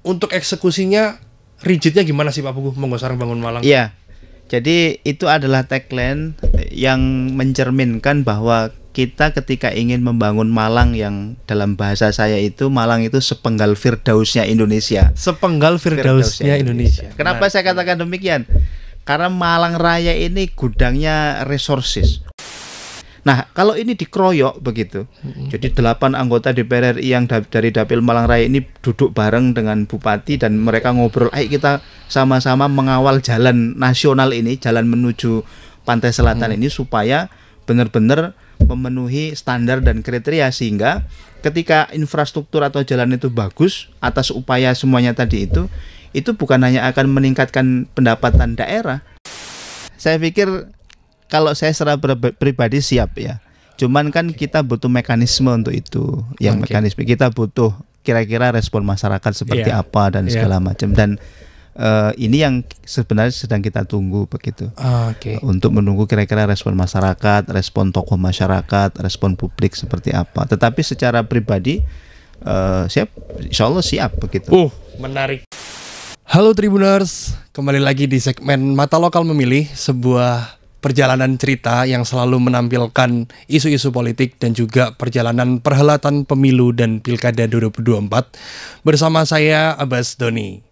untuk eksekusinya rigidnya gimana sih Pak Puguh? Monggo Sarang Bangun Malang. Iya. Jadi itu adalah tagline yang mencerminkan bahwa kita ketika ingin membangun Malang yang dalam bahasa saya itu Malang itu sepenggal Firdausnya Indonesia. Sepenggal Firdausnya Indonesia. Kenapa saya katakan demikian? Karena Malang Raya ini gudangnya resources. Nah, kalau ini dikeroyok begitu, jadi 8 anggota DPR RI yang dari Dapil Malang Raya ini duduk bareng dengan Bupati dan mereka ngobrol, ayo kita sama-sama mengawal jalan nasional ini, jalan menuju Pantai Selatan ini supaya benar-benar memenuhi standar dan kriteria, sehingga ketika infrastruktur atau jalan itu bagus atas upaya semuanya tadi itu bukan hanya akan meningkatkan pendapatan daerah. Saya pikir kalau saya secara pribadi siap ya. Cuman kan kita butuh mekanisme untuk itu. Yang mekanisme kita butuh kira-kira respon masyarakat seperti apa dan segala macam. Dan ini yang sebenarnya sedang kita tunggu begitu. Untuk menunggu kira-kira respon masyarakat, respon tokoh masyarakat, respon publik seperti apa. Tetapi secara pribadi siap, insya Allah siap begitu. Menarik. Halo Tribuners, kembali lagi di segmen Mata Lokal Memilih, sebuah perjalanan cerita yang selalu menampilkan isu-isu politik dan juga perjalanan perhelatan pemilu dan pilkada 2024 bersama saya Abbas Doni.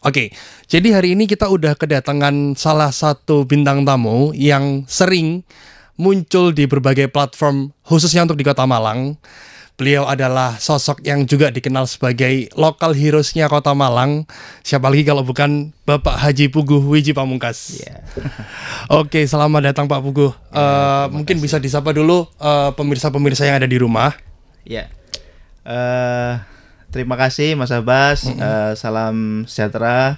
Oke, jadi hari ini kita udah kedatangan salah satu bintang tamu yang sering muncul di berbagai platform khususnya untuk di Kota Malang. Beliau adalah sosok yang juga dikenal sebagai local heroes-nya Kota Malang. Siapa lagi kalau bukan Bapak Haji Puguh Wiji Pamungkas. Oke, selamat datang Pak Puguh. Mungkin bisa disapa dulu pemirsa-pemirsa yang ada di rumah. Terima kasih Mas Abbas, salam sejahtera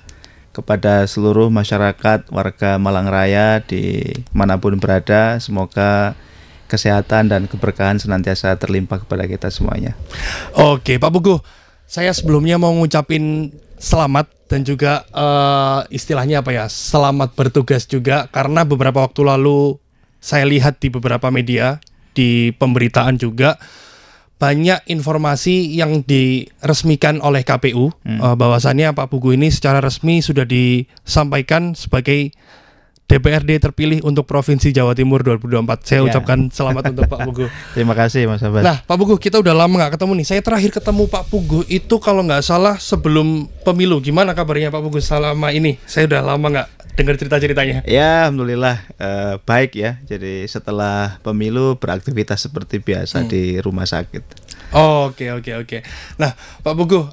kepada seluruh masyarakat warga Malang Raya di manapun berada. Semoga kesehatan dan keberkahan senantiasa terlimpah kepada kita semuanya. Oke Pak Puguh, saya sebelumnya mau ngucapin selamat dan juga istilahnya apa ya, selamat bertugas juga. Karena beberapa waktu lalu saya lihat di beberapa media, di pemberitaan juga, banyak informasi yang diresmikan oleh KPU bahwasannya Pak Puguh ini secara resmi sudah disampaikan sebagai DPRD terpilih untuk Provinsi Jawa Timur 2024. Saya ucapkan selamat untuk Pak Puguh. Terima kasih Mas Abbas. Nah Pak Puguh, kita udah lama nggak ketemu nih. Saya terakhir ketemu Pak Puguh itu kalau nggak salah sebelum pemilu. Gimana kabarnya Pak Puguh selama ini? Saya udah lama nggak dengar cerita-ceritanya. Ya Alhamdulillah baik ya. Jadi setelah pemilu beraktivitas seperti biasa di rumah sakit. Oke. Nah Pak Puguh,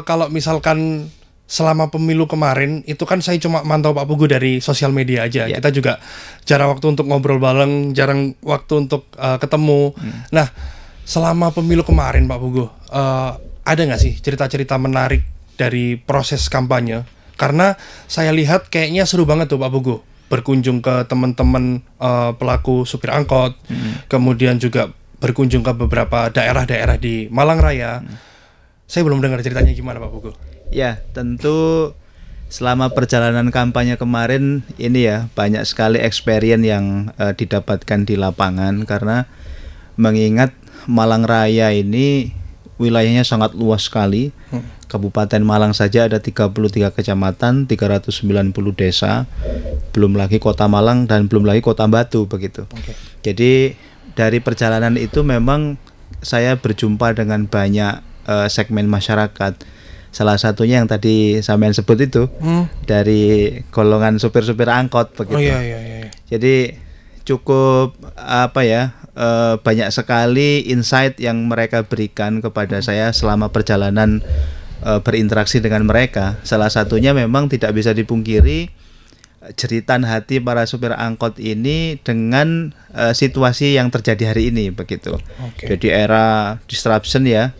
kalau misalkan selama pemilu kemarin itu kan saya cuma mantau Pak Puguh dari sosial media aja. Kita juga jarang waktu untuk ngobrol bareng, jarang waktu untuk ketemu. Nah selama pemilu kemarin Pak Puguh, ada nggak sih cerita-cerita menarik dari proses kampanye? Karena saya lihat kayaknya seru banget tuh Pak Puguh, berkunjung ke teman-teman pelaku supir angkot, kemudian juga berkunjung ke beberapa daerah-daerah di Malang Raya. Saya belum dengar ceritanya gimana Pak Puguh. Ya tentu selama perjalanan kampanye kemarin ini ya banyak sekali experience yang didapatkan di lapangan. Karena mengingat Malang Raya ini wilayahnya sangat luas sekali. Kabupaten Malang saja ada 33 kecamatan, 390 desa, belum lagi Kota Malang dan belum lagi Kota Batu begitu. Jadi dari perjalanan itu memang saya berjumpa dengan banyak segmen masyarakat. Salah satunya yang tadi sampean sebut itu dari golongan supir-supir angkot begitu. Jadi cukup banyak sekali insight yang mereka berikan kepada saya selama perjalanan berinteraksi dengan mereka. Salah satunya memang tidak bisa dipungkiri jeritan hati para supir angkot ini dengan situasi yang terjadi hari ini begitu. Jadi era disruption ya,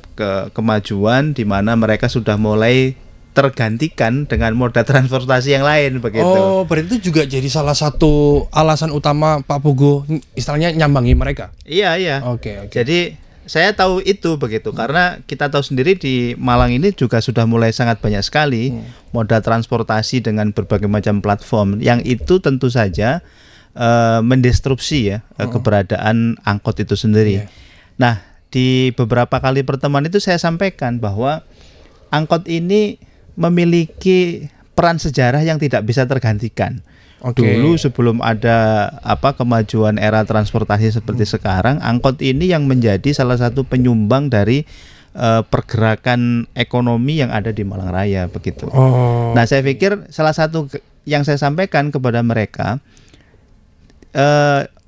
kemajuan di mana mereka sudah mulai tergantikan dengan moda transportasi yang lain begitu. Oh, berarti itu juga jadi salah satu alasan utama Pak Pugu istilahnya nyambangi mereka. Iya, iya. Oke. Jadi saya tahu itu begitu karena kita tahu sendiri di Malang ini juga sudah mulai sangat banyak sekali moda transportasi dengan berbagai macam platform yang itu tentu saja mendistrupsi ya keberadaan angkot itu sendiri. Nah, di beberapa kali pertemuan itu saya sampaikan bahwa angkot ini memiliki peran sejarah yang tidak bisa tergantikan. Dulu sebelum ada kemajuan era transportasi seperti sekarang, angkot ini yang menjadi salah satu penyumbang dari pergerakan ekonomi yang ada di Malang Raya begitu. Nah, saya pikir salah satu yang saya sampaikan kepada mereka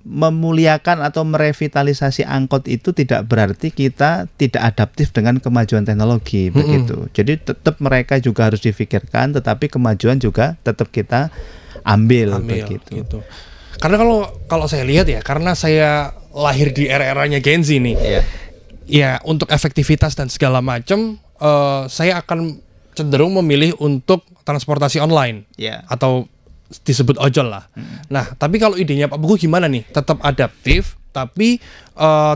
memuliakan atau merevitalisasi angkot itu tidak berarti kita tidak adaptif dengan kemajuan teknologi begitu. Jadi tetap mereka juga harus difikirkan, tetapi kemajuan juga tetap kita ambil begitu. Gitu. Karena kalau saya lihat ya, karena saya lahir di era-eranya Gen Z nih, ya untuk efektivitas dan segala macam, saya akan cenderung memilih untuk transportasi online atau disebut ojol lah. Nah, tapi kalau idenya Pak Pugu gimana nih? Tetap adaptif, tapi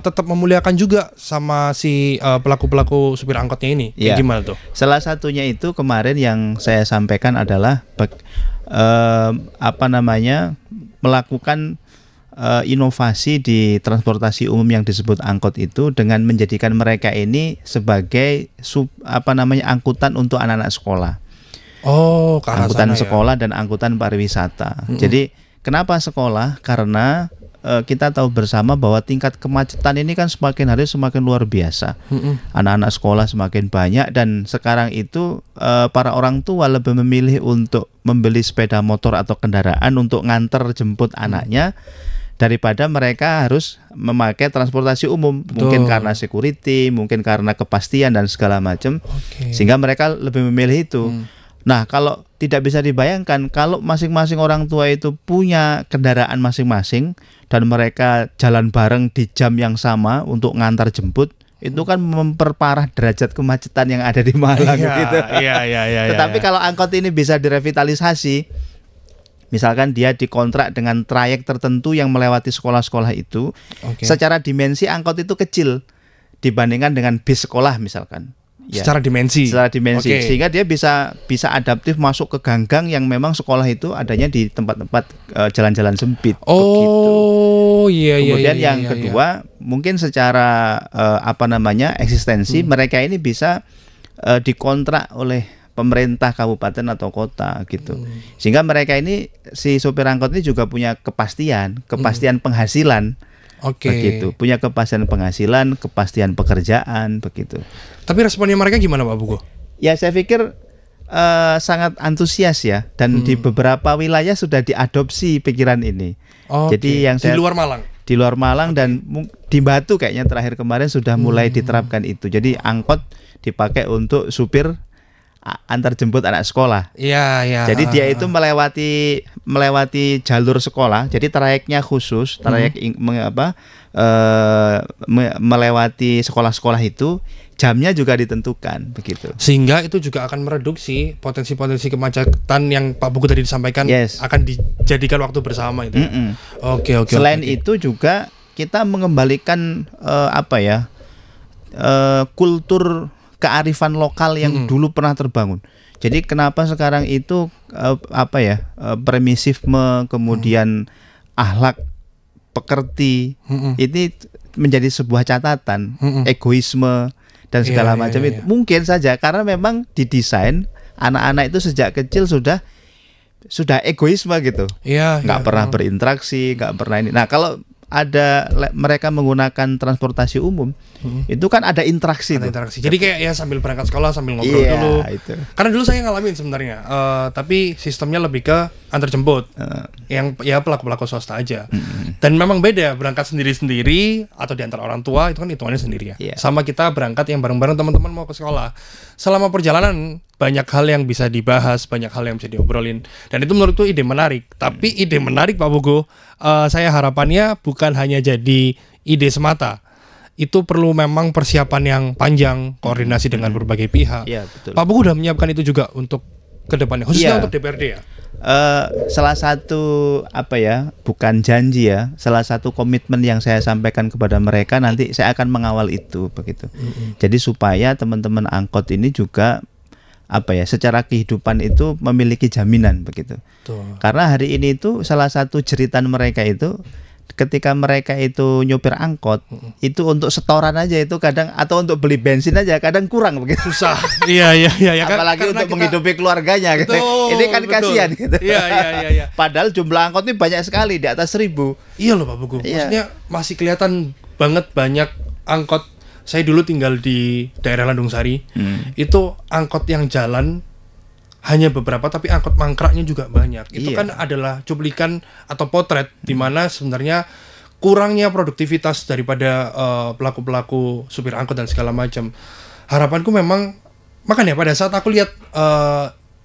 tetap memuliakan juga sama si pelaku-pelaku supir angkotnya ini. Gimana tuh? Salah satunya itu kemarin yang saya sampaikan adalah melakukan inovasi di transportasi umum yang disebut angkot itu dengan menjadikan mereka ini sebagai angkutan untuk anak-anak sekolah. Angkutan sekolah dan angkutan pariwisata. Jadi kenapa sekolah? Karena kita tahu bersama bahwa tingkat kemacetan ini kan semakin hari semakin luar biasa. Anak-anak sekolah semakin banyak dan sekarang itu para orang tua lebih memilih untuk membeli sepeda motor atau kendaraan untuk nganter jemput anaknya daripada mereka harus memakai transportasi umum. Mungkin karena security, mungkin karena kepastian dan segala macam. Sehingga mereka lebih memilih itu. Nah, kalau tidak bisa dibayangkan kalau masing-masing orang tua itu punya kendaraan masing-masing dan mereka jalan bareng di jam yang sama untuk ngantar jemput, itu kan memperparah derajat kemacetan yang ada di Malang gitu. Tetapi kalau angkot ini bisa direvitalisasi, misalkan dia dikontrak dengan trayek tertentu yang melewati sekolah-sekolah itu, secara dimensi angkot itu kecil dibandingkan dengan bis sekolah misalkan. Secara dimensi, sehingga dia bisa adaptif masuk ke ganggang yang memang sekolah itu adanya di tempat-tempat jalan-jalan sempit. Kemudian yang kedua, mungkin secara eksistensi mereka ini bisa dikontrak oleh pemerintah kabupaten atau kota gitu. Sehingga mereka ini si sopir angkot ini juga punya kepastian penghasilan. Begitu, punya kepastian penghasilan, kepastian pekerjaan begitu. Tapi responnya mereka gimana Pak Pugu? Ya, saya pikir sangat antusias ya, dan di beberapa wilayah sudah diadopsi pikiran ini. Jadi yang di luar Malang dan di Batu kayaknya terakhir kemarin sudah mulai diterapkan itu. Jadi angkot dipakai untuk supir antar jemput anak sekolah. Jadi dia itu melewati jalur sekolah. Jadi trayeknya khusus, melewati sekolah-sekolah itu jamnya juga ditentukan begitu. Sehingga itu juga akan mereduksi potensi-potensi kemacetan yang Pak Pugu tadi disampaikan akan dijadikan waktu bersama itu. Selain itu juga kita mengembalikan kultur kearifan lokal yang dulu pernah terbangun. Jadi kenapa sekarang itu permisifme, kemudian akhlak pekerti ini menjadi sebuah catatan, egoisme dan segala macam itu. Mungkin saja karena memang didesain anak-anak itu sejak kecil sudah egoisme gitu. Nggak pernah berinteraksi, nggak pernah ini. Nah, kalau mereka menggunakan transportasi umum, itu kan ada interaksi. Jadi kayak ya sambil berangkat sekolah sambil ngobrol dulu. Itu. Karena dulu saya ngalamin sebenarnya, tapi sistemnya lebih ke antar jemput, yang ya pelaku-pelaku swasta aja. Dan memang beda berangkat sendiri-sendiri atau diantar orang tua itu kan hitungannya sendiri ya. Sama kita berangkat yang bareng-bareng teman-teman mau ke sekolah. Selama perjalanan banyak hal yang bisa dibahas, banyak hal yang bisa diobrolin, dan itu menurutku ide menarik. Tapi ide menarik Pak Pugu, saya harapannya bukan hanya jadi ide semata. itu perlu memang persiapan yang panjang, koordinasi dengan berbagai pihak. Iya, betul. Pak Pugu udah menyiapkan itu juga untuk kedepannya, khususnya untuk DPRD ya. Salah satu bukan janji ya, salah satu komitmen yang saya sampaikan kepada mereka, nanti saya akan mengawal itu begitu. Jadi supaya teman-teman angkot ini juga secara kehidupan itu memiliki jaminan begitu. Tuh. Karena hari ini itu salah satu jeritan mereka itu, ketika mereka itu nyopir angkot, itu untuk setoran aja itu kadang, atau untuk beli bensin aja kadang kurang begitu. Susah. Iya. Apalagi untuk menghidupi keluarganya gitu. Ini kan kasihan gitu. Iya. Padahal jumlah angkot ini banyak sekali, di atas 1.000. Iya loh Pak Pugu. Maksudnya masih kelihatan banget banyak angkot. Saya dulu tinggal di daerah Landung Sari. Itu angkot yang jalan hanya beberapa, tapi angkot mangkraknya juga banyak. Itu kan adalah cuplikan atau potret di mana sebenarnya kurangnya produktivitas daripada pelaku-pelaku supir angkot dan segala macam. Harapanku memang, makanya pada saat aku lihat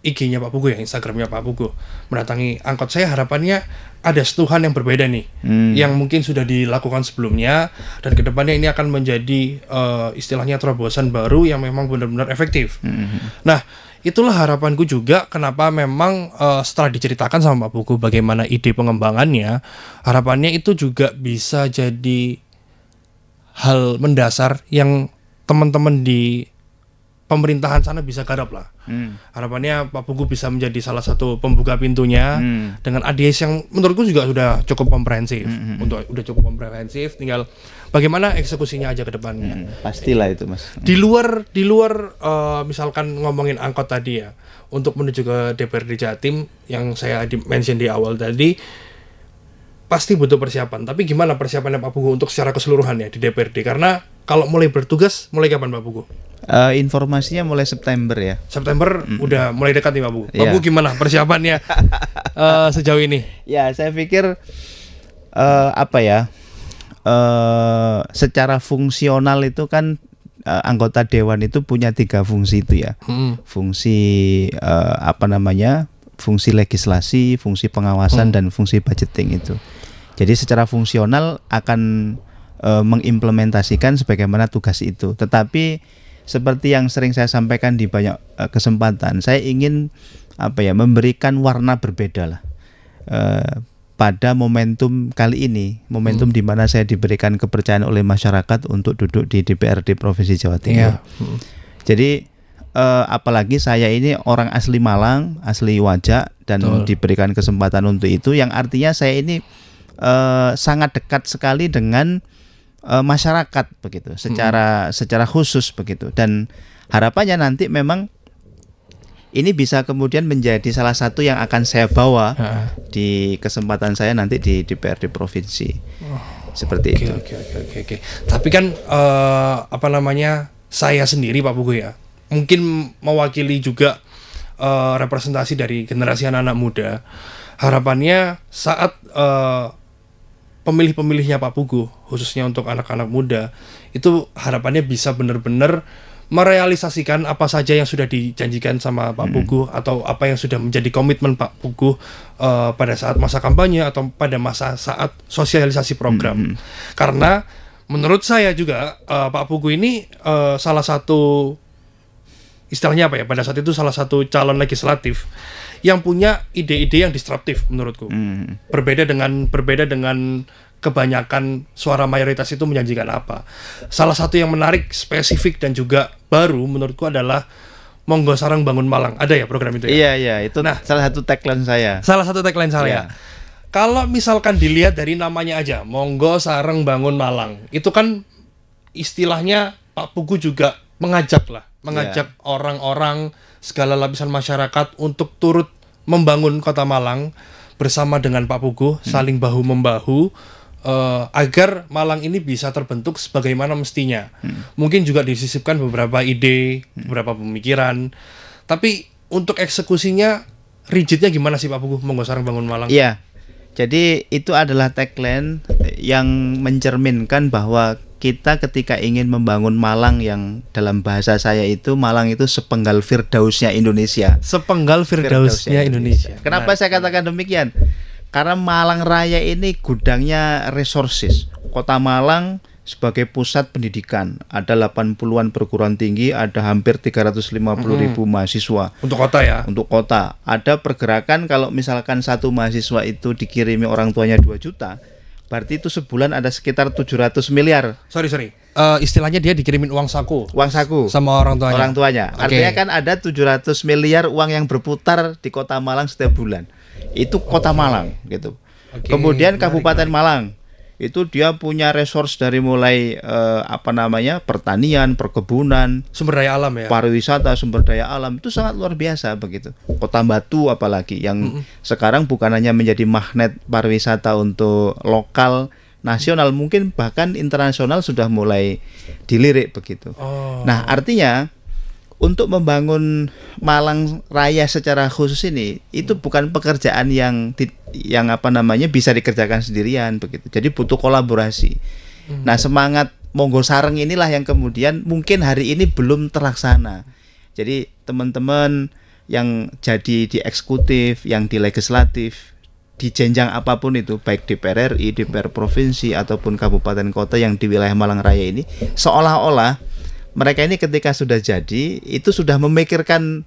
IG-nya Pak Pugu ya, Instagram-nya Pak Pugu mendatangi angkot, saya harapannya ada sentuhan yang berbeda nih, yang mungkin sudah dilakukan sebelumnya, dan kedepannya ini akan menjadi istilahnya terobosan baru yang memang benar-benar efektif. Nah, itulah harapanku juga, kenapa memang setelah diceritakan sama Pak Pugu bagaimana ide pengembangannya, harapannya itu juga bisa jadi hal mendasar yang teman-teman di pemerintahan sana bisa garap lah. Harapannya Pak Pugu bisa menjadi salah satu pembuka pintunya dengan ADS yang menurutku juga sudah cukup komprehensif. Udah cukup komprehensif, tinggal bagaimana eksekusinya aja ke depannya. Pastilah itu Mas. Di luar misalkan ngomongin angkot tadi ya, untuk menuju ke DPRD Jatim yang saya mention di awal tadi, pasti butuh persiapan. Tapi gimana persiapannya Pak Pugu untuk secara keseluruhan ya di DPRD? Karena kalau mulai bertugas, mulai kapan Pak Pugu? Informasinya mulai September ya. September udah mulai dekat nih Pak Pugu. Pak Pugu gimana persiapannya sejauh ini? Ya, saya pikir secara fungsional itu kan anggota dewan itu punya 3 fungsi itu ya. Fungsi fungsi legislasi, fungsi pengawasan dan fungsi budgeting itu. Jadi secara fungsional akan mengimplementasikan sebagaimana tugas itu. Tetapi seperti yang sering saya sampaikan di banyak kesempatan, saya ingin memberikan warna berbeda lah pada momentum kali ini, momentum di mana saya diberikan kepercayaan oleh masyarakat untuk duduk di DPRD Provinsi Jawa Timur. Jadi apalagi saya ini orang asli Malang, asli Wajak, dan diberikan kesempatan untuk itu, yang artinya saya ini sangat dekat sekali dengan masyarakat begitu, secara khusus begitu, dan harapannya nanti memang ini bisa kemudian menjadi salah satu yang akan saya bawa di kesempatan saya nanti di DPRD provinsi. Seperti itu. Oke. Tapi kan saya sendiri Pak Pugu ya, mungkin mewakili juga representasi dari generasi anak-anak muda. Harapannya saat pemilih-pemilihnya Pak Pugu, khususnya untuk anak-anak muda, itu harapannya bisa benar-benar merealisasikan apa saja yang sudah dijanjikan sama Pak Pugu, atau apa yang sudah menjadi komitmen Pak Pugu pada saat masa kampanye atau pada saat sosialisasi program. Karena menurut saya juga Pak Pugu ini salah satu, istilahnya pada saat itu salah satu calon legislatif yang punya ide-ide yang disruptif menurutku. Berbeda dengan kebanyakan suara mayoritas itu menjanjikan apa. Salah satu yang menarik, spesifik dan juga baru menurutku adalah Monggo Sareng Bangun Malang. Ada ya program itu ya? Iya, itu salah satu tagline saya. Kalau misalkan dilihat dari namanya aja, Monggo Sareng Bangun Malang, itu kan istilahnya Pak Pugu juga mengajak orang-orang segala lapisan masyarakat untuk turut membangun Kota Malang bersama dengan Pak Pugu, saling bahu-membahu agar Malang ini bisa terbentuk sebagaimana mestinya. Mungkin juga disisipkan beberapa ide, beberapa pemikiran, tapi untuk eksekusinya rigidnya gimana sih Pak Pugu, Monggo Sareng Bangun Malang? Iya, jadi itu adalah tagline yang mencerminkan bahwa kita ketika ingin membangun Malang, yang dalam bahasa saya itu Malang itu sepenggal Firdausnya Indonesia. Sepenggal Firdausnya Indonesia. Kenapa saya katakan demikian? Karena Malang Raya ini gudangnya resources. Kota Malang sebagai pusat pendidikan. Ada 80-an perguruan tinggi, ada hampir 350.000 mahasiswa. Untuk kota ya? Untuk kota. Ada pergerakan kalau misalkan satu mahasiswa itu dikirimi orang tuanya 2 juta, berarti itu sebulan ada sekitar 700 miliar. Sorry. Istilahnya dia dikirimin uang saku. Uang saku. Sama orang tuanya. Orang tuanya. Artinya kan ada 700 miliar uang yang berputar di Kota Malang setiap bulan. Itu Kota Malang gitu. Kemudian Kabupaten Malang. Itu dia punya resource dari mulai pertanian, perkebunan, sumber daya alam ya, pariwisata, sumber daya alam, itu sangat luar biasa begitu. Kota Batu apalagi yang sekarang bukan hanya menjadi magnet pariwisata untuk lokal, nasional, mungkin bahkan internasional sudah mulai dilirik begitu. Nah, artinya untuk membangun Malang Raya secara khusus ini itu bukan pekerjaan yang bisa dikerjakan sendirian begitu. Jadi butuh kolaborasi. Nah, semangat Monggo Sareng inilah yang kemudian mungkin hari ini belum terlaksana. Jadi teman-teman yang jadi di eksekutif, yang di legislatif, di jenjang apapun itu, baik DPR RI, DPR provinsi ataupun kabupaten kota yang di wilayah Malang Raya ini, seolah-olah mereka ini ketika sudah jadi itu sudah memikirkan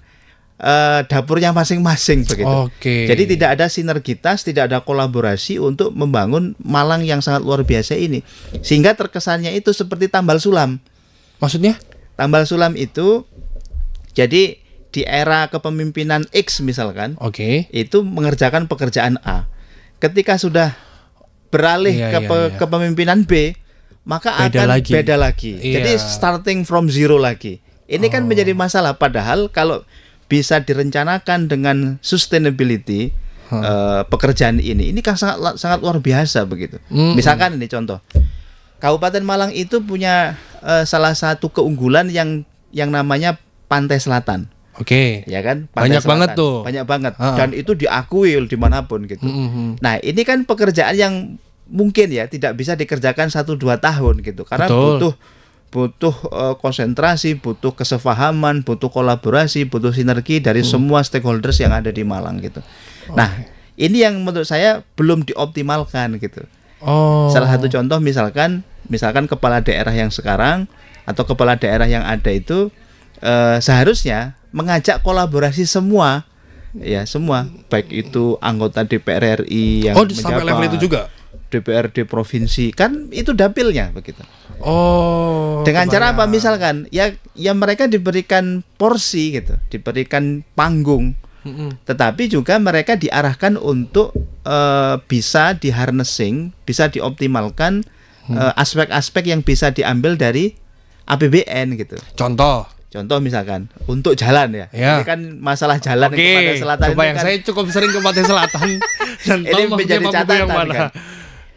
dapurnya masing-masing begitu. Jadi tidak ada sinergitas, tidak ada kolaborasi untuk membangun Malang yang sangat luar biasa ini. Sehingga terkesannya itu seperti tambal sulam. Maksudnya? Tambal sulam itu jadi di era kepemimpinan X misalkan, itu mengerjakan pekerjaan A. Ketika sudah beralih ke kepemimpinan B, maka beda lagi. Jadi starting from zero lagi. Ini kan menjadi masalah. Padahal kalau bisa direncanakan dengan sustainability pekerjaan ini kan sangat luar biasa begitu. Misalkan ini contoh, Kabupaten Malang itu punya salah satu keunggulan yang namanya Pantai Selatan. Ya kan? Banyak banget tuh. Banyak banget. Dan itu diakui dimanapun gitu. Nah, ini kan pekerjaan yang mungkin ya tidak bisa dikerjakan 1-2 tahun gitu, karena butuh konsentrasi, butuh kesepahaman, butuh kolaborasi, butuh sinergi dari semua stakeholders yang ada di Malang gitu. Nah, ini yang menurut saya belum dioptimalkan gitu. Salah satu contoh misalkan kepala daerah yang sekarang atau kepala daerah yang ada itu seharusnya mengajak kolaborasi semua, baik itu anggota DPR RI yang sampai level itu juga. DPRD provinsi kan itu dapilnya begitu. Dengan cara apa misalkan? Ya mereka diberikan porsi gitu, diberikan panggung. Tetapi juga mereka diarahkan untuk bisa diharnessing, bisa dioptimalkan aspek-aspek yang bisa diambil dari APBN gitu. Contoh misalkan untuk jalan ya. Ini kan masalah jalan ke Pantai Selatan. Yang saya cukup sering ke Pantai Selatan dan ini menjadi catatan kan.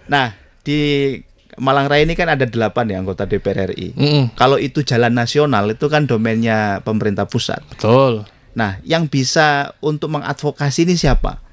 Nah, di Malang Raya ini kan ada 8 ya anggota DPR RI. Kalau itu jalan nasional itu kan domainnya pemerintah pusat. Betul. Nah, yang bisa untuk mengadvokasi ini siapa?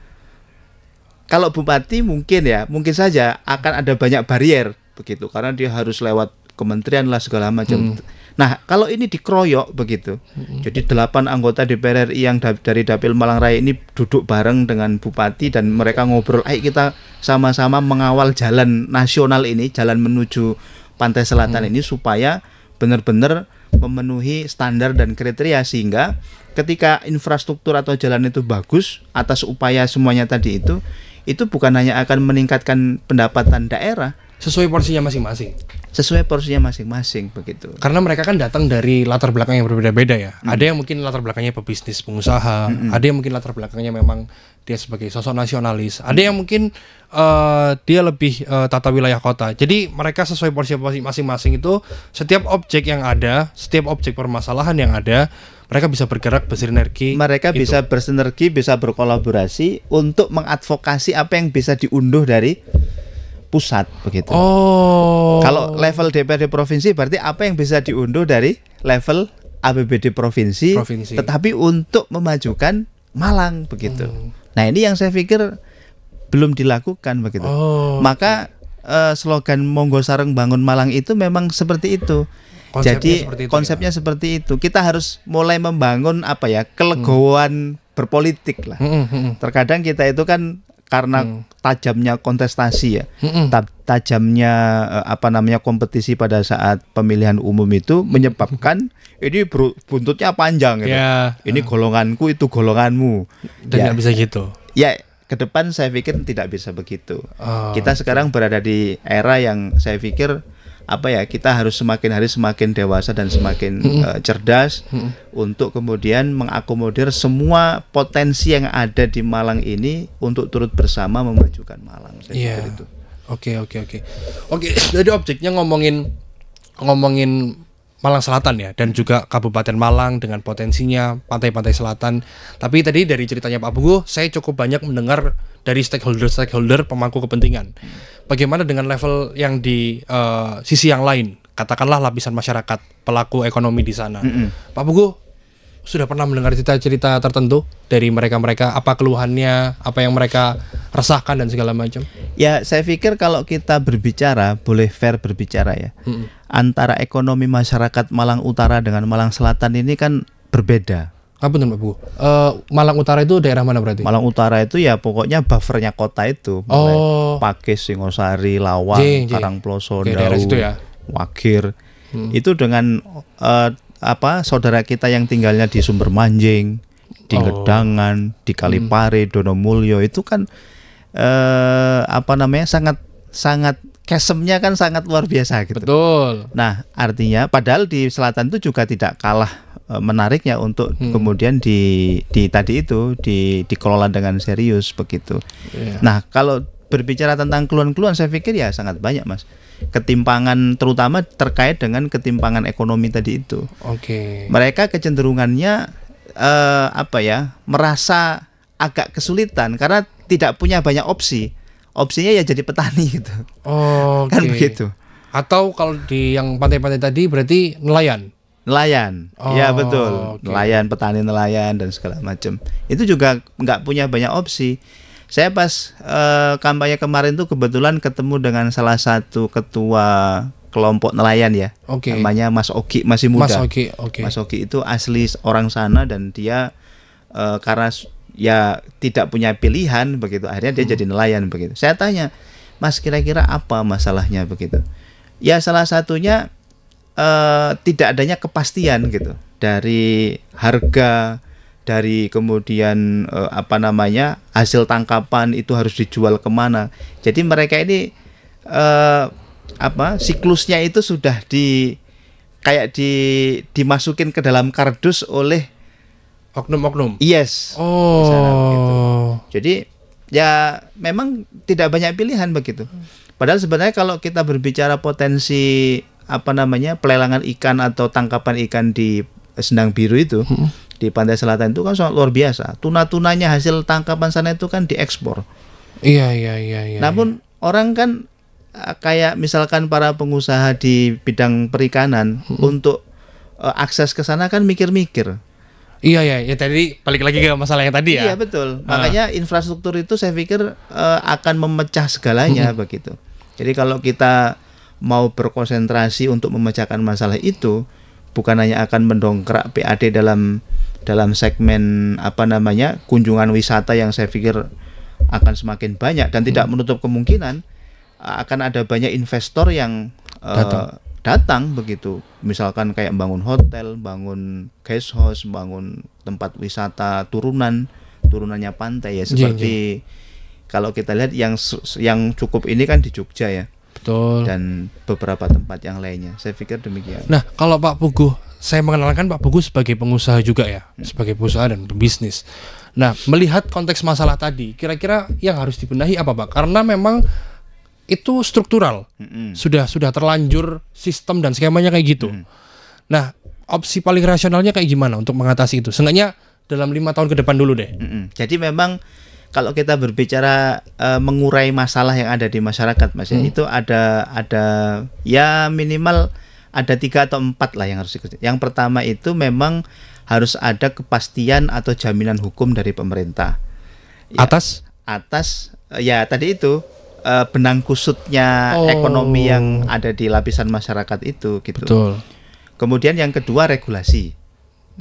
Kalau bupati mungkin saja akan ada banyak barier begitu, karena dia harus lewat kementerian lah segala macam. Nah, kalau ini dikeroyok begitu, jadi 8 anggota DPR RI yang dari Dapil Malang Raya ini duduk bareng dengan bupati dan mereka ngobrol, ayo kita sama-sama mengawal jalan nasional ini, jalan menuju Pantai Selatan ini supaya benar-benar memenuhi standar dan kriteria, sehingga ketika infrastruktur atau jalan itu bagus atas upaya semuanya tadi itu bukan hanya akan meningkatkan pendapatan daerah, sesuai porsinya masing-masing begitu. Karena mereka kan datang dari latar belakang yang berbeda-beda ya. Ada yang mungkin latar belakangnya pebisnis, pengusaha, ada yang mungkin latar belakangnya memang dia sebagai sosok nasionalis, ada yang mungkin dia lebih tata wilayah kota. Jadi mereka sesuai porsi masing-masing itu, setiap objek permasalahan yang ada, mereka bisa bergerak bersinergi. Mereka bisa bersinergi, bisa berkolaborasi untuk mengadvokasi apa yang bisa diunduh dari pusat begitu. Kalau level DPRD provinsi berarti apa yang bisa diunduh dari level APBD provinsi. Tetapi untuk memajukan Malang begitu. Nah, ini yang saya pikir belum dilakukan begitu. Maka slogan Monggo Sareng Bangun Malang itu memang seperti itu. Konsepnya seperti itu. Kita harus mulai membangun kelegowoan berpolitik lah. Terkadang kita itu kan karena tajamnya kontestasi ya, tajamnya kompetisi pada saat pemilihan umum itu menyebabkan ini buntutnya panjang gitu. Ini golonganku, itu golonganmu. Dan nggak bisa gitu. Ya, ke depan saya pikir tidak bisa begitu. Kita sekarang berada di era yang saya pikir kita harus semakin hari semakin dewasa dan semakin cerdas untuk kemudian mengakomodir semua potensi yang ada di Malang ini untuk turut bersama memajukan Malang. Saya pikir itu. Oke, jadi objeknya ngomongin Malang Selatan ya, dan juga Kabupaten Malang dengan potensinya pantai-pantai selatan. Tapi tadi dari ceritanya Pak Puguh, saya cukup banyak mendengar dari stakeholder pemangku kepentingan. Bagaimana dengan level yang di sisi yang lain, katakanlah lapisan masyarakat, pelaku ekonomi di sana. Pak Puguh sudah pernah mendengar cerita-cerita tertentu dari mereka-mereka, apa keluhannya, apa yang mereka resahkan dan segala macam? Ya, saya pikir kalau kita berbicara, boleh fair berbicara ya. Antara ekonomi masyarakat Malang Utara dengan Malang Selatan ini kan berbeda. Apa tuh Pak Puguh? Malang Utara itu daerah mana berarti? Malang Utara itu ya pokoknya buffernya kota itu, mulai Pakis, Singosari, Lawang, Karangploso, Dau, ya? Wagir. Itu dengan saudara kita yang tinggalnya di Sumber Manjing, di Gedangan, di Kalipare, Donomulyo, itu kan sangat kesemnya kan sangat luar biasa gitu. Betul. Nah, artinya padahal di selatan itu juga tidak kalah menariknya untuk kemudian dikelola dengan serius begitu. Nah, kalau berbicara tentang keluhan-keluhan, saya pikir ya sangat banyak, Mas. Ketimpangan terutama terkait dengan ketimpangan ekonomi tadi itu. Mereka kecenderungannya merasa agak kesulitan karena tidak punya banyak opsi. Opsinya ya jadi petani gitu. Kan begitu. Atau kalau di yang pantai-pantai tadi berarti nelayan. Ya betul. Nelayan, petani nelayan dan segala macam. Itu juga nggak punya banyak opsi. Saya pas kampanye kemarin tuh kebetulan ketemu dengan salah satu ketua kelompok nelayan ya. Namanya Mas Oki, masih muda. Mas Oki itu asli orang sana dan dia karena ya tidak punya pilihan begitu, akhirnya dia jadi nelayan begitu. Saya tanya, Mas, kira-kira apa masalahnya begitu? Ya salah satunya tidak adanya kepastian gitu dari harga, dari kemudian hasil tangkapan itu harus dijual kemana. Jadi mereka ini siklusnya itu sudah dimasukin ke dalam kardus oleh oknum-oknum. Yes. Gitu. Jadi ya memang tidak banyak pilihan begitu. Padahal sebenarnya kalau kita berbicara potensi pelelangan ikan atau tangkapan ikan di Sendang Biru itu di pantai selatan itu kan sangat luar biasa. Tuna-tunanya hasil tangkapan sana itu kan diekspor. Iya. Namun orang kan kayak misalkan para pengusaha di bidang perikanan untuk akses ke sana kan mikir-mikir. Iya, tadi balik lagi ke masalah yang tadi ya. Iya betul. Makanya infrastruktur itu saya pikir akan memecah segalanya begitu. Jadi kalau kita mau berkonsentrasi untuk memecahkan masalah itu, bukan hanya akan mendongkrak PAD dalam segmen kunjungan wisata yang saya pikir akan semakin banyak dan tidak menutup kemungkinan akan ada banyak investor yang datang begitu, misalkan kayak bangun hotel, bangun guest house, bangun tempat wisata turunannya pantai ya, seperti kalau kita lihat yang cukup ini kan di Jogja ya. Betul. Dan beberapa tempat yang lainnya, saya pikir demikian. Nah, kalau Pak Puguh, saya mengenalkan Pak Puguh sebagai pengusaha juga ya, sebagai pengusaha dan pembisnis. Nah, melihat konteks masalah tadi, kira-kira yang harus dibenahi apa, Pak? Karena memang itu struktural, sudah terlanjur sistem dan skemanya kayak gitu. Nah, opsi paling rasionalnya kayak gimana untuk mengatasi itu? Seenggaknya dalam 5 tahun ke depan dulu deh. Jadi memang kalau kita berbicara mengurai masalah yang ada di masyarakat, Mas, itu ada ya minimal ada 3 atau 4 lah yang harus dikerjakan. Yang pertama itu memang harus ada kepastian atau jaminan hukum dari pemerintah. Ya, atas ya tadi itu benang kusutnya ekonomi yang ada di lapisan masyarakat itu gitu. Betul. Kemudian yang kedua regulasi.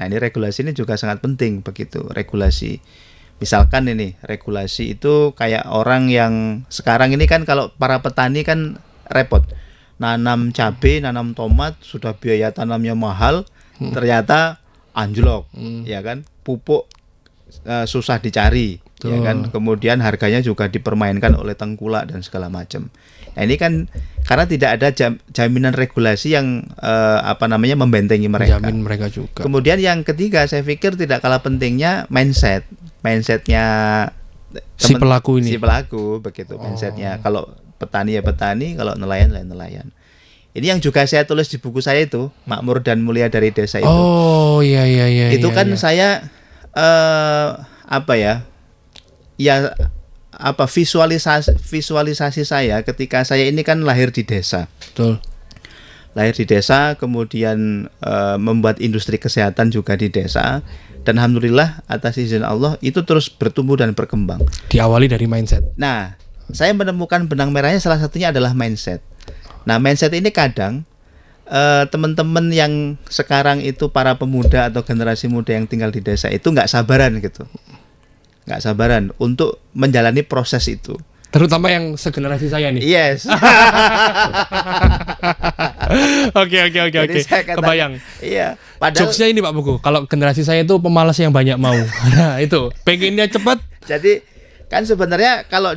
Nah, ini regulasi ini juga sangat penting begitu, regulasi. Misalkan ini regulasi itu kayak orang yang sekarang ini kan kalau para petani kan repot. Nanam cabai, nanam tomat sudah biaya tanamnya mahal, ternyata anjlok, ya kan? Pupuk susah dicari, ya kan? Kemudian harganya juga dipermainkan oleh tengkulak dan segala macam. Nah, ini kan karena tidak ada jaminan regulasi yang membentengi mereka. Jamin mereka juga. Kemudian yang ketiga saya pikir tidak kalah pentingnya mindsetnya si pelaku begitu mindsetnya. Kalau petani ya petani, kalau nelayan ya nelayan. Ini yang juga saya tulis di buku saya itu, Makmur dan Mulia dari Desa itu. Oh iya. Itu kan saya visualisasi saya ketika saya ini kan lahir di desa. Betul. Lahir di desa, kemudian membuat industri kesehatan juga di desa. Dan alhamdulillah atas izin Allah itu terus bertumbuh dan berkembang. Diawali dari mindset. Nah, saya menemukan benang merahnya salah satunya adalah mindset. Nah, mindset ini kadang teman-teman yang sekarang itu para pemuda atau generasi muda yang tinggal di desa itu nggak sabaran gitu. Nggak sabaran untuk menjalani proses itu. Terutama yang segenerasi saya nih. Yes. Oke. Kebayang. Iya. Padahal jokesnya ini Pak Buku. Kalau generasi saya itu pemalas yang banyak mau. Nah itu pengennya cepat. Jadi kan sebenarnya kalau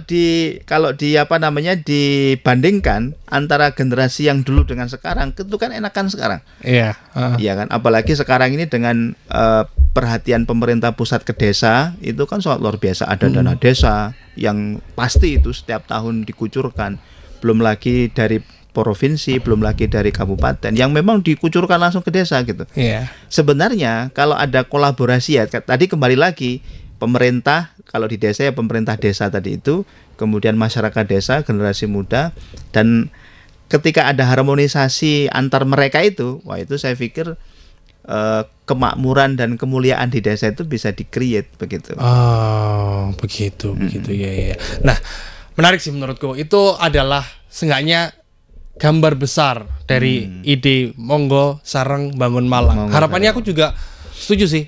dibandingkan antara generasi yang dulu dengan sekarang itu kan enakan sekarang. Iya. Iya kan. Apalagi sekarang ini dengan perhatian pemerintah pusat ke desa itu kan sangat luar biasa. Ada dana desa yang pasti itu setiap tahun dikucurkan. Belum lagi dari provinsi, belum lagi dari kabupaten yang memang dikucurkan langsung ke desa gitu. Iya. Sebenarnya kalau ada kolaborasi ya tadi kembali lagi pemerintah, kalau di desa ya pemerintah desa tadi itu, kemudian masyarakat desa, generasi muda, dan ketika ada harmonisasi antar mereka itu, wah itu saya pikir kemakmuran dan kemuliaan di desa itu bisa di-create begitu. Oh, begitu ya. Nah, menarik sih menurutku. Itu adalah seenggaknya gambar besar dari ide Monggo Sareng Bangun Malang. Harapannya aku juga setuju sih.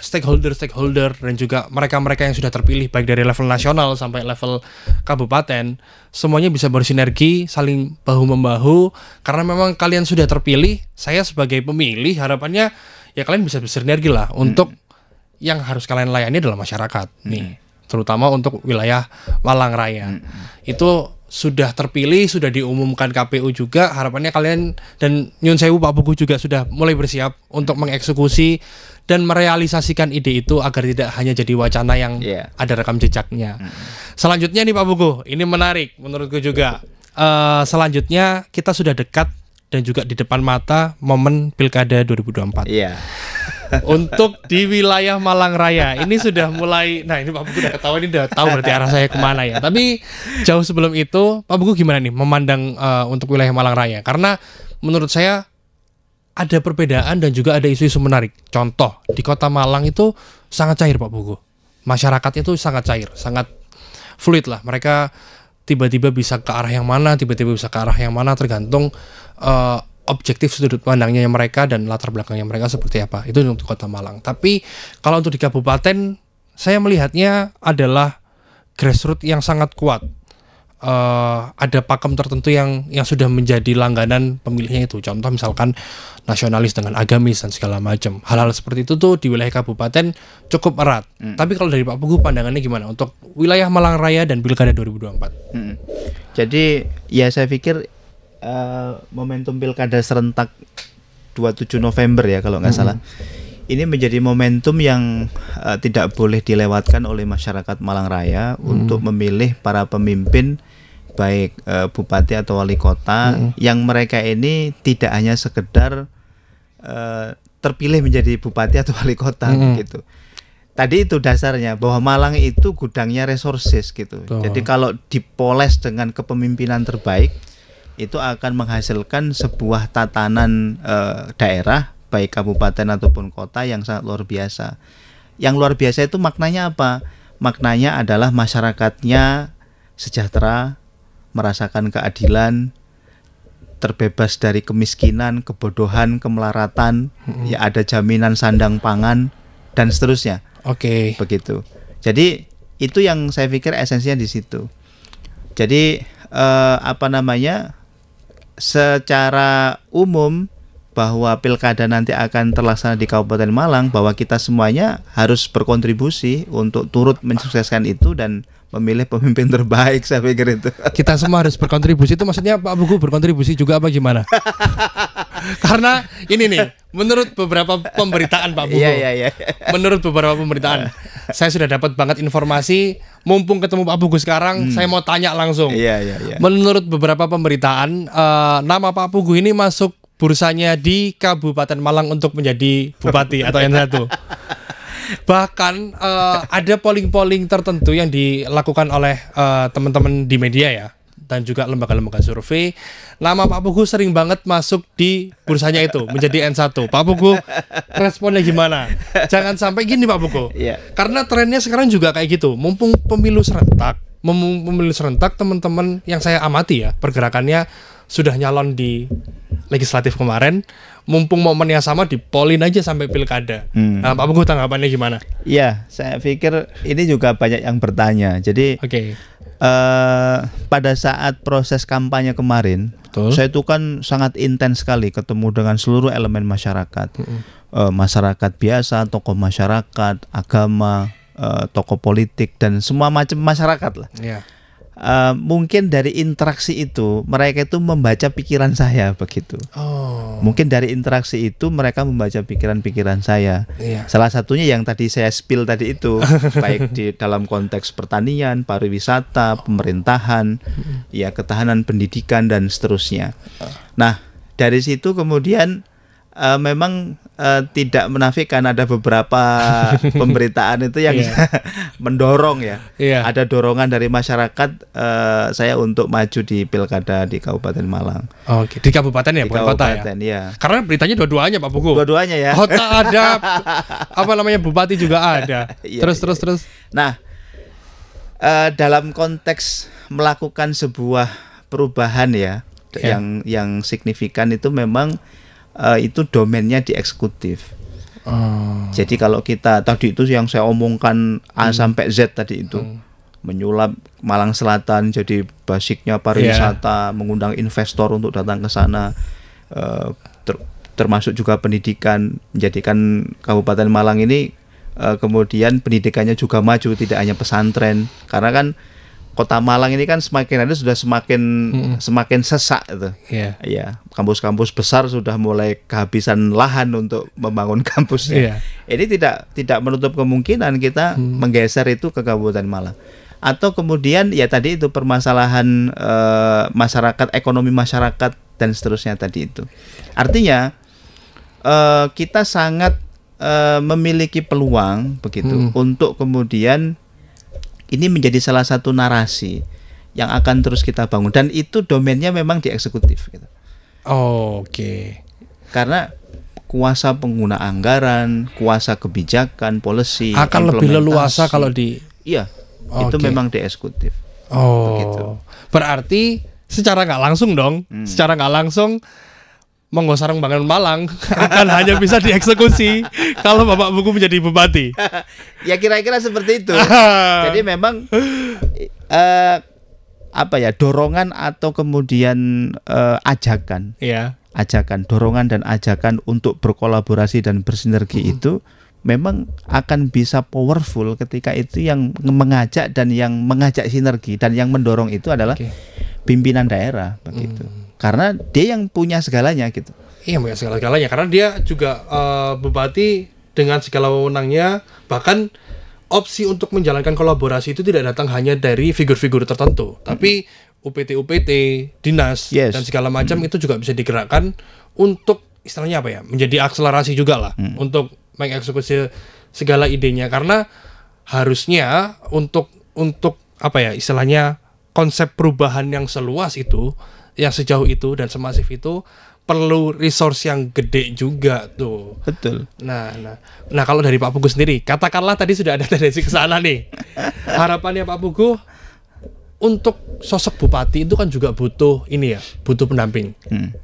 Stakeholder dan juga mereka yang sudah terpilih baik dari level nasional sampai level kabupaten semuanya bisa bersinergi, saling bahu-membahu karena memang kalian sudah terpilih. Saya sebagai pemilih harapannya ya kalian bisa bersinergi lah untuk yang harus kalian layani adalah masyarakat nih, terutama untuk wilayah Malang Raya. Itu sudah terpilih, sudah diumumkan KPU juga. Harapannya kalian dan Nyun Sewu Pak Buku juga sudah mulai bersiap untuk mengeksekusi dan merealisasikan ide itu agar tidak hanya jadi wacana yang ada rekam jejaknya. Selanjutnya nih Pak Buku, ini menarik menurutku juga. Selanjutnya kita sudah dekat dan juga di depan mata momen Pilkada 2024. Iya. Untuk di wilayah Malang Raya ini sudah mulai. Nah ini Pak Buku udah ketawa, ini udah tahu berarti arah saya kemana ya. Tapi jauh sebelum itu Pak Buku gimana nih memandang untuk wilayah Malang Raya? Karena menurut saya ada perbedaan dan juga ada isu-isu menarik. Contoh di Kota Malang itu sangat cair Pak Buku. Masyarakatnya itu sangat cair, sangat fluid lah. Mereka tiba-tiba bisa ke arah yang mana, tiba-tiba bisa ke arah yang mana tergantung objektif sudut pandangnya mereka dan latar belakangnya mereka seperti apa. Itu untuk Kota Malang. Tapi kalau untuk di kabupaten, saya melihatnya adalah grassroots yang sangat kuat. Ada pakem tertentu yang sudah menjadi langganan pemilihnya itu. Contoh misalkan nasionalis dengan agamis dan segala macam. Hal-hal seperti itu tuh di wilayah kabupaten cukup erat. Tapi kalau dari Pak Pugu pandangannya gimana untuk wilayah Malang Raya dan Pilkada 2024? Jadi ya saya pikir momentum Pilkada serentak 27 November ya kalau nggak salah. Ini menjadi momentum yang tidak boleh dilewatkan oleh masyarakat Malang Raya untuk memilih para pemimpin baik bupati atau wali kota yang mereka ini tidak hanya sekedar terpilih menjadi bupati atau wali kota gitu. Tadi itu dasarnya bahwa Malang itu gudangnya resources gitu. Jadi kalau dipoles dengan kepemimpinan terbaik itu akan menghasilkan sebuah tatanan daerah baik kabupaten ataupun kota yang sangat luar biasa. Yang luar biasa itu maknanya apa? Maknanya adalah masyarakatnya sejahtera, merasakan keadilan, terbebas dari kemiskinan, kebodohan, kemelaratan, ya ada jaminan sandang pangan dan seterusnya. Oke. Begitu. Jadi itu yang saya pikir esensinya di situ. Jadi secara umum bahwa pilkada nanti akan terlaksana di Kabupaten Malang, bahwa kita semuanya harus berkontribusi untuk turut mensukseskan itu dan memilih pemimpin terbaik, saya pikir itu. Kita semua harus berkontribusi, itu maksudnya Pak Pugu berkontribusi juga apa gimana? Karena ini nih, menurut beberapa pemberitaan Pak Pugu, menurut beberapa pemberitaan, saya sudah dapat banget informasi. Mumpung ketemu Pak Pugu sekarang, saya mau tanya langsung. Menurut beberapa pemberitaan, nama Pak Pugu ini masuk bursanya di Kabupaten Malang untuk menjadi bupati atau yang satu. Bahkan ada polling-polling tertentu yang dilakukan oleh teman-teman di media ya, dan juga lembaga-lembaga survei. Nama Pak Pugu sering banget masuk di bursanya itu menjadi N1. Pak Pugu responnya gimana? Jangan sampai gini Pak Pugu. Karena trennya sekarang juga kayak gitu. Mumpung pemilu serentak, teman-teman yang saya amati ya, pergerakannya sudah nyalon di legislatif kemarin, mumpung momennya sama dipolin aja sampai pilkada. Nah, Pak Pugu tanggapannya gimana? Iya, saya pikir ini juga banyak yang bertanya. Jadi pada saat proses kampanye kemarin, saya itu kan sangat intens sekali ketemu dengan seluruh elemen masyarakat, masyarakat biasa, tokoh masyarakat, agama, tokoh politik, dan semua macam masyarakat lah. Mungkin dari interaksi itu mereka itu membaca pikiran saya begitu. Mungkin dari interaksi itu mereka membaca pikiran-pikiran saya. Salah satunya yang tadi saya spill tadi itu, baik di dalam konteks pertanian, pariwisata, pemerintahan, ya ketahanan pendidikan dan seterusnya. Nah, dari situ kemudian memang tidak menafikan ada beberapa pemberitaan itu yang mendorong ya. Ada dorongan dari masyarakat saya untuk maju di pilkada di Kabupaten Malang. Di kabupaten ya, bukan kota ya. Karena beritanya dua-duanya Pak Pugu. Dua-duanya ya. Kota ada, bupati juga ada. Terus. Nah, dalam konteks melakukan sebuah perubahan ya, yang signifikan itu memang itu domainnya di eksekutif. Jadi kalau kita tadi itu yang saya omongkan A sampai Z tadi itu, menyulap Malang Selatan jadi basicnya pariwisata, mengundang investor untuk datang ke sana, termasuk juga pendidikan, menjadikan Kabupaten Malang ini kemudian pendidikannya juga maju, tidak hanya pesantren, karena kan Kota Malang ini kan semakin hari sudah semakin sesak itu. Kampus-kampus besar sudah mulai kehabisan lahan untuk membangun kampusnya. Ini tidak menutup kemungkinan kita menggeser itu ke Kabupaten Malang. Atau kemudian ya tadi itu permasalahan masyarakat, ekonomi masyarakat dan seterusnya tadi itu. Artinya kita sangat memiliki peluang begitu untuk kemudian ini menjadi salah satu narasi yang akan terus kita bangun, dan itu domainnya memang di eksekutif gitu. Karena kuasa pengguna anggaran, kuasa kebijakan, policy akan lebih leluasa kalau di itu memang di eksekutif. Begitu. Berarti secara nggak langsung dong, secara nggak langsung Monggo Sarang Bangun Malang akan hanya bisa dieksekusi kalau Bapak Pugu menjadi bupati. Ya kira-kira seperti itu. Jadi memang dorongan atau kemudian ajakan, dorongan dan ajakan untuk berkolaborasi dan bersinergi itu memang akan bisa powerful ketika itu yang mengajak dan yang mengajak sinergi dan yang mendorong itu adalah pimpinan daerah begitu. Karena dia yang punya segalanya gitu. Iya, punya segala-galanya. Karena dia juga bupati dengan segala wewenangnya. Bahkan opsi untuk menjalankan kolaborasi itu tidak datang hanya dari figur-figur tertentu, tapi UPT-UPT, dinas dan segala macam itu juga bisa digerakkan untuk istilahnya menjadi akselerasi juga lah untuk mengeksekusi segala idenya. Karena harusnya untuk istilahnya konsep perubahan yang seluas itu, yang sejauh itu dan semasif itu perlu resource yang gede juga tuh. Betul. Nah kalau dari Pak Pugu sendiri, katakanlah tadi sudah ada tendensi ke sana nih. Harapannya Pak Pugu untuk sosok bupati itu kan juga butuh pendamping.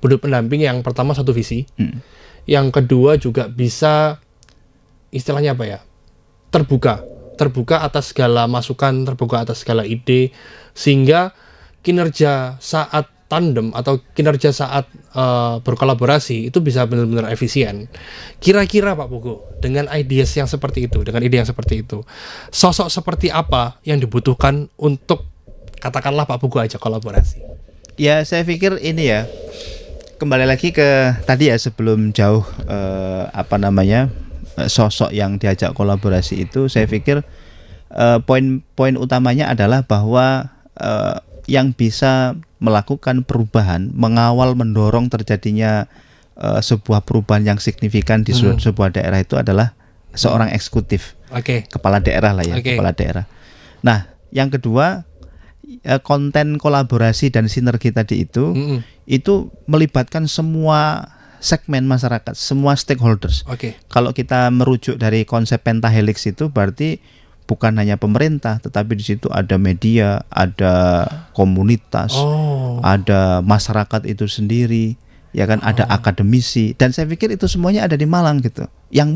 Butuh pendamping yang pertama satu visi. Yang kedua juga bisa istilahnya terbuka terbuka atas segala masukan, terbuka atas segala ide, sehingga kinerja saat tandem atau kinerja saat berkolaborasi itu bisa benar-benar efisien. Kira-kira Pak Pugu, dengan ideas yang seperti itu, dengan ide yang seperti itu, sosok seperti apa yang dibutuhkan untuk katakanlah Pak Pugu ajak kolaborasi? Ya, saya pikir ini ya, kembali lagi ke tadi ya, sebelum jauh sosok yang diajak kolaborasi itu, saya pikir poin utamanya adalah bahwa yang bisa melakukan perubahan, mengawal, mendorong terjadinya sebuah perubahan yang signifikan di sebuah daerah itu adalah seorang eksekutif, kepala daerah lah ya, kepala daerah. Nah, yang kedua, konten kolaborasi dan sinergi tadi itu melibatkan semua segmen masyarakat, semua stakeholders. Kalau kita merujuk dari konsep pentahelix itu berarti bukan hanya pemerintah, tetapi di situ ada media, ada komunitas, ada masyarakat itu sendiri, ya kan, ada akademisi, dan saya pikir itu semuanya ada di Malang gitu. Yang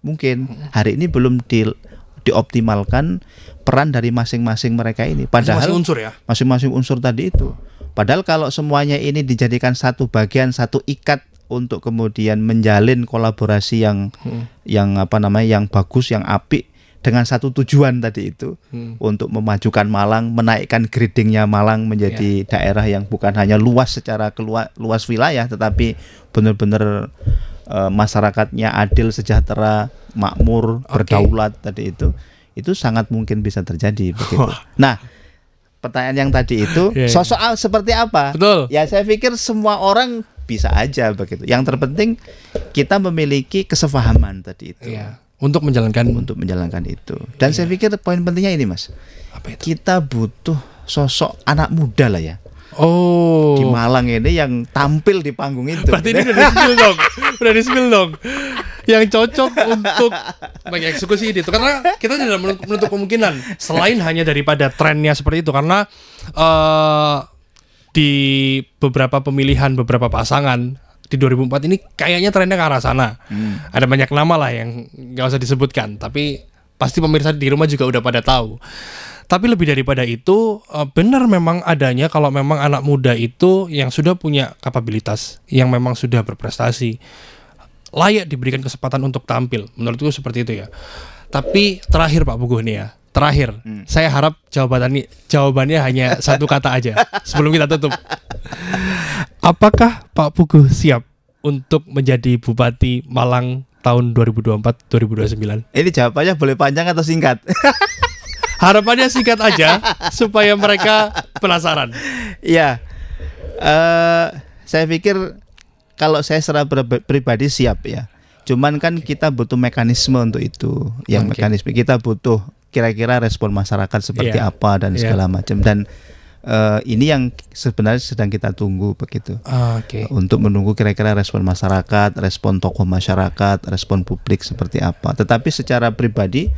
mungkin hari ini belum dioptimalkan peran dari masing-masing mereka ini. Padahal masing-masing unsur tadi itu. Padahal kalau semuanya ini dijadikan satu bagian, satu ikat untuk kemudian menjalin kolaborasi yang bagus, yang apik, dengan satu tujuan tadi itu, untuk memajukan Malang, menaikkan gradingnya Malang menjadi daerah yang bukan hanya luas secara luas wilayah, tetapi benar-benar masyarakatnya adil, sejahtera, makmur, berdaulat tadi itu sangat mungkin bisa terjadi begitu. Nah, pertanyaan yang tadi itu sosok seperti apa? Betul. Ya, saya pikir semua orang bisa aja begitu. Yang terpenting kita memiliki kesepahaman tadi itu. Untuk menjalankan itu. Dan saya pikir poin pentingnya ini, Mas. Apa itu? Kita butuh sosok anak muda lah ya. Di Malang ini yang tampil di panggung itu. Berarti ini udah di-spill dong. Yang cocok untuk mengeksekusi itu. Karena kita tidak menutup kemungkinan selain hanya daripada trennya seperti itu, karena di beberapa pemilihan beberapa pasangan di 2004 ini kayaknya trennya ke arah sana. Ada banyak nama lah yang nggak usah disebutkan, tapi pasti pemirsa di rumah juga udah pada tahu. Tapi lebih daripada itu, benar memang adanya kalau memang anak muda itu yang sudah punya kapabilitas, yang memang sudah berprestasi, layak diberikan kesempatan untuk tampil. Menurutku seperti itu ya. Tapi terakhir Pak Pugu nih ya, saya harap jawabannya hanya satu kata aja sebelum kita tutup. Apakah Pak Pugu siap untuk menjadi Bupati Malang tahun 2024-2029? Ini jawabannya boleh panjang atau singkat? Harapannya singkat aja supaya mereka penasaran. Iya, saya pikir kalau saya secara pribadi siap ya. Cuman kan kita butuh mekanisme untuk itu. Mekanisme kita butuh kira-kira respon masyarakat seperti apa dan segala macam. Dan ini yang sebenarnya sedang kita tunggu begitu. Untuk menunggu kira-kira respon masyarakat, respon tokoh masyarakat, respon publik seperti apa. Tetapi secara pribadi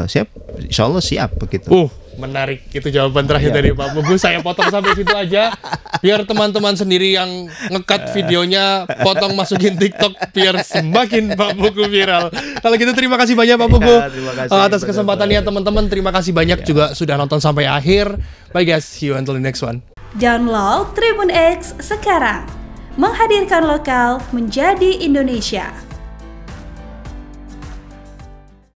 siap, insya Allah siap begitu. Menarik, itu jawaban terakhir dari Pak Pugu. Saya potong sampai situ aja, biar teman-teman sendiri yang nge-cut videonya, potong masukin TikTok biar semakin Pak Pugu viral. Kalau gitu terima kasih banyak Pak Pugu atas kesempatannya teman-teman. Terima kasih banyak juga sudah nonton sampai akhir. Bye guys, see you until the next one. Download Tribun X sekarang, menghadirkan lokal menjadi Indonesia.